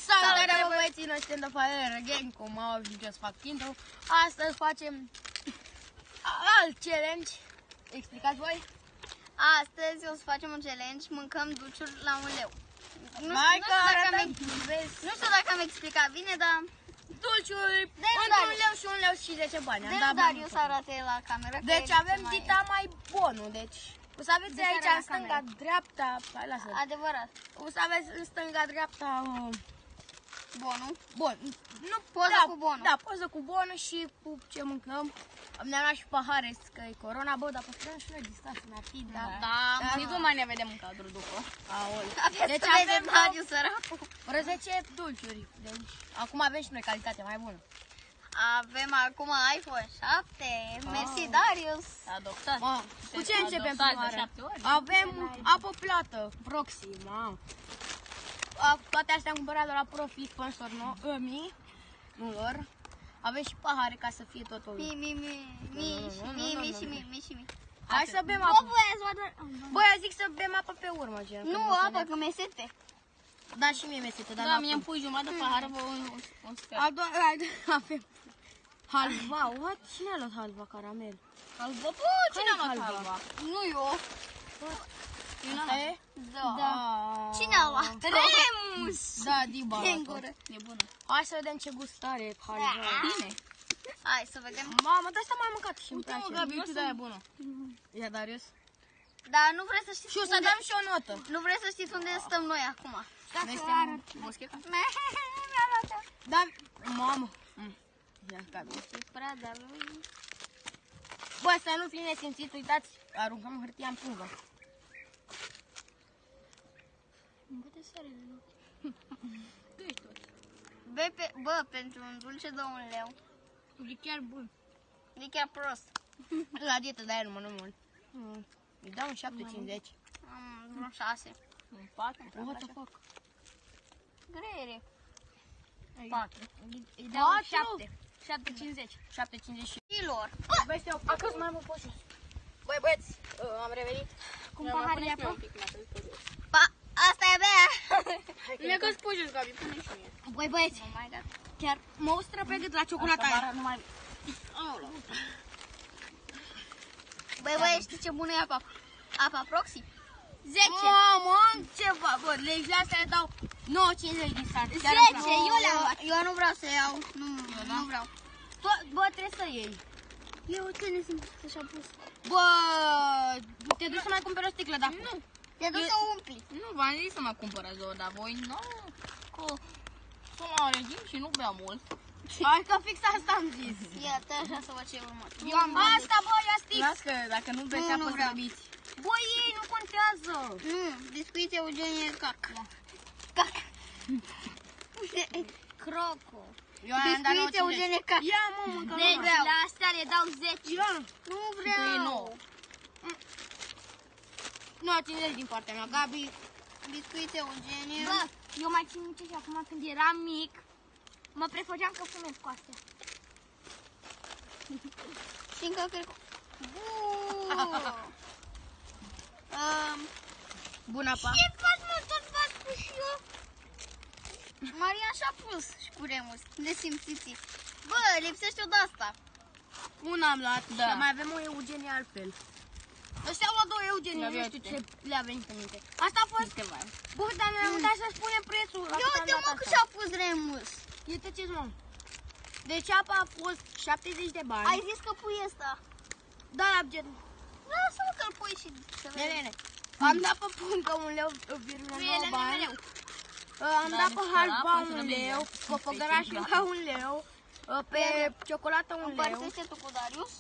Salutare băieții noștri în Dăfalere Gang, cum au ajuns să fac intro. Astăzi facem alt challenge. Explicați voi? Astăzi o să facem un challenge, mâncăm dulciuri la 1 leu. Nu știu dacă am explicat bine, dar Dulciuri între 1 leu și 1 leu și 10 bani. de Darius arate la cameră. Deci avem dita mai bonul, deci o să aveți aici în stânga, dreapta, hai lasă. Adevărat. O să aveți în stânga, dreapta Bonul. Bon. Nu, Poză cu bonul. Da, poză cu bonul și cu ce mâncăm. Ne-am luat și pahare, că e corona, bă, dar păstrăm și noi distanță, mi-ar fi, da. Și cum mai ne vedem în cadru după? Aoleu. Deci avem Darius săracul. Vreo 10 dulciuri, deci acum avem și noi calitate mai bună. Avem acum iPhone 7. Mersi Darius. Adoptat. Cu ce începem prima oară? Avem apă plată, Proxy, mamă. Toate astea am cumpărat de la Profit, sponsor nu lor. Avem și pahare ca să fie totul. Mi. Hai să bem apă. Băi, eu zic să bem apă pe urmă, gen. Nu apă, că mi-e sete. Da, și mie mi-e dar Da, mie îmi pui jumătate de pahară, vă un sfert. Avem halva, what? Cine a luat halva caramel? Halva? Bă, cine a luat halva? Nu eu. Asta e? Da. Cine a luat? Remus. Da, Diba. Singură. E bună. Hai să vedem ce gust are halva. Bine. Hai să vedem. Mamă, de asta m-am mâncat și îmi Uite mă, place. Gabi, uite de-aia bună. Ia, Darius. Dar nu vreți să știți Și o să dăm și o notă. Nu vreți să știți unde stăm noi acum. Noi suntem Boscheca? Mi-a luat. Da, mamă. Ia, Gabi. E prea de lui. Bă, să nu fii nesimțit, uitați, aruncăm hârtia în pungă. Bă, pentru un dulce de 1 leu. E chiar bun. E chiar prost. La dietă, de-aia nu mănânc mult. Îi dau un 7,50. Am vreo 6. Un 4. What the fuck? Greiere. 4. Îi dau un 7,50. 7,50 și... Ilor. Băi, stai, acasă mai mult pe jos. Băi, băieți, am revenit. Cum pahar de apă? Asta e bea. Mi-a căs pe jos, Gabi, pune și mie. Băi, băieți, chiar mă ustră pe gât la ciocolata aia. Băi, știi ce bună e apa? Apa Proxy? 10. Mamă, am ceva, bă, legile astea le dau 9,50 din start. 10, eu le-am luat. Eu nu vreau să iau. Nu vreau. Bă, trebuie să iei. Eu ce ne simt să-și-a pus? Bă, te duci să mai cumperi o sticlă de apă? Nu. Te duci să umpli. Nu, v-am zis să mă cumpărați două, dar voi nu, că sunt la regim și nu beau mult. Hai că fix asta am zis. Iată, așa să văd ce urmă. Asta, bă, ia stic. Las că dacă nu beți Nu, apă nu să vreau. bebiți. Bă, ei, nu contează. Nu, biscuit Eugenie cac. Cac. Croco. Eu am dat Biscuit Eugenie cac. Ia, mă, mâncă, Deci, nu vreau. la astea le dau 10. Ia. Nu E vreau. 9. Nu, 50 din partea mea, Gabi. Biscuit Eugenie. Bă, eu mai țin minte și acum când eram mic, mă prefăceam că fumez cu astea. Și încă cred că... Bună apa. Ce faci, mă? Tot v-ați pus și eu? Marian și-a pus și cu Remus. Nesimțiții. Bă, lipsește o de-asta. Una am luat, Da. și mai avem o Eugenie altfel. Ăștia au luat două Eugenie, nu știu ce le-a venit în minte. Asta a fost... Bă, dar noi am uitat să spunem prețul. la Ia cât am uite, dat mă, asta. că și-a pus Remus. Uite-ți, mă. Deci apa a fost 70 de bani. Ai zis că pui ăsta. Da, la gen. Lasă-mă că-l pui și să vedem. Nene, am dat pe puncă 1 leu, 9 bani. Am dat pe halva 1 leu, pe făgărașul 1 leu, pe ciocolată 1 leu. Împărțește tu cu Darius.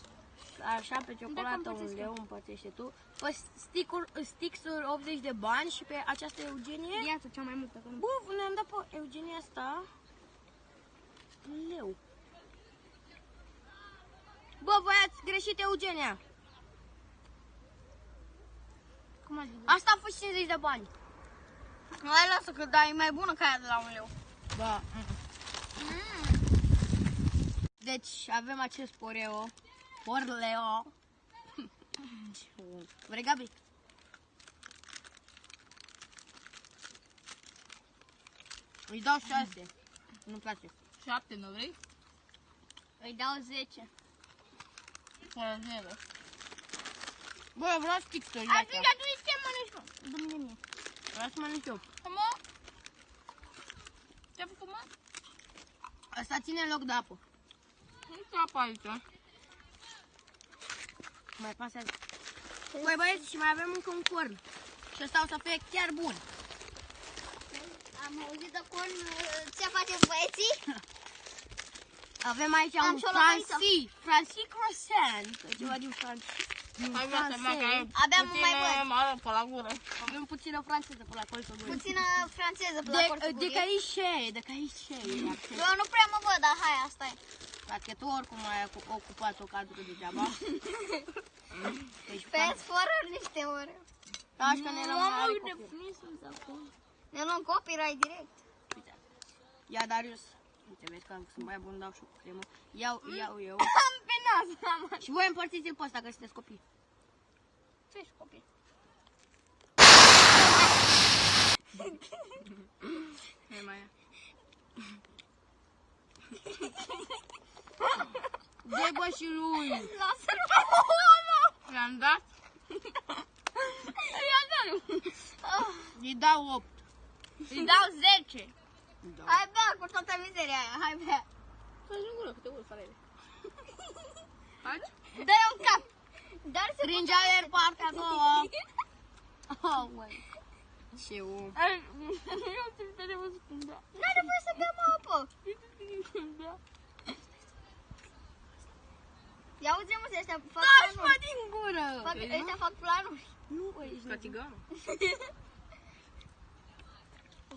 Așa, pe ciocolată 1 leu, împărțește tu. Pe stixuri 80 de bani și pe această Eugenie. Iată cea mai multă. Că nu... Bă, ne-am dat pe Eugenia asta 1 leu. Bă, voi ați greșit Eugenia. Cum adică? Asta a fost 50 de bani. Hai, lasă că da, e mai bună ca aia de la 1 leu. Da. Deci avem acest Oreo. Vrei, Gabi? Îi dau 6. Nu-mi place. 7, nu vrei? Îi dau 10. Fără 0. Bă, vreau sticturi. Atunci ce mănânci, mă? Dă-mi mie. Vreau să mănânc eu. Mă? Ce-ai făcut, mă? Asta ține loc de apă. Nu ți-a apă aici. Mai pasează. Băi băieți, și mai avem încă un corn. Și ăsta o să fie chiar bun. Am auzit de corn, ce faceți băieții? Avem aici Am un și o lămâiță. Francis croissant. Ceva din Francis. Hai viața mea că ai Abia mă mai puțină văd. mare pe la gură. Avem puțină franceză pe la colțul gură. Puțină franceză pe la cortul De caișei, de caișei. Eu nu prea mă văd, dar hai, asta e. Că tu oricum ai ocupat o cadră degeaba. Deci, Peți fără niște ore. așa că ne luăm Ne luăm copyright direct. Ia, Darius. Uite, vezi că sunt mai bun, dau și cu cremă. Iau eu. Am pe nas, mama. Și voi împărțiți-l pe ăsta, că sunteți copii. Ce ești copil? Hai mai ia. Dă bă și lui. Lasă-l, I-am dat? Îi dau 8. Îi dau 10. Hai bea cu toată mizeria aia, hai bea. Faci în gură, că te urci, farele. Faci? Dă-i un cap. Dar se Strângea-le în partea a doua. Oh, măi. Ce om. Eu simt că trebuie să spun bea. n-ai nevoie să bem apă. Ia uite mă, ăștia fac Taci, mă, planuri. din gură. Ăștia fac planuri. Nu, băi, ești Ca țigană.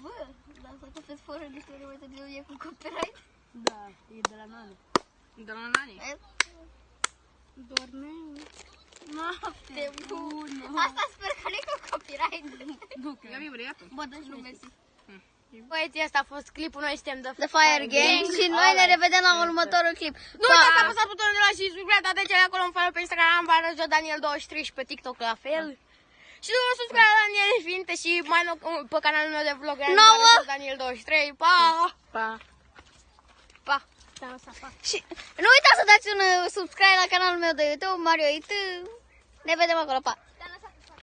Bă, dar să faceți fără niște ore mai târziu e cu copyright. Da, e de la nane. De la nani. Dormeu. Noapte bună. Asta sper că nu-i cu copyright. Nu Ia cred. mi vrei apă? Bă, dă-și nu mersi. Băieții, ăsta a fost clipul, noi suntem The Fire Gang și noi ne revedem la următorul clip. Nu uitați să apăsați butonul de like și subscribe, dați de acolo în follow pe Instagram, Varăjo Daniel23 și pe TikTok la fel. Și nu subscribe la Daniel Finte și mai nou pe canalul meu de vlog Varăjo Daniel23. Pa! Pa. Pa! Și nu uitați să dați un subscribe la canalul meu de YouTube, Mario It. Ne vedem acolo, pa!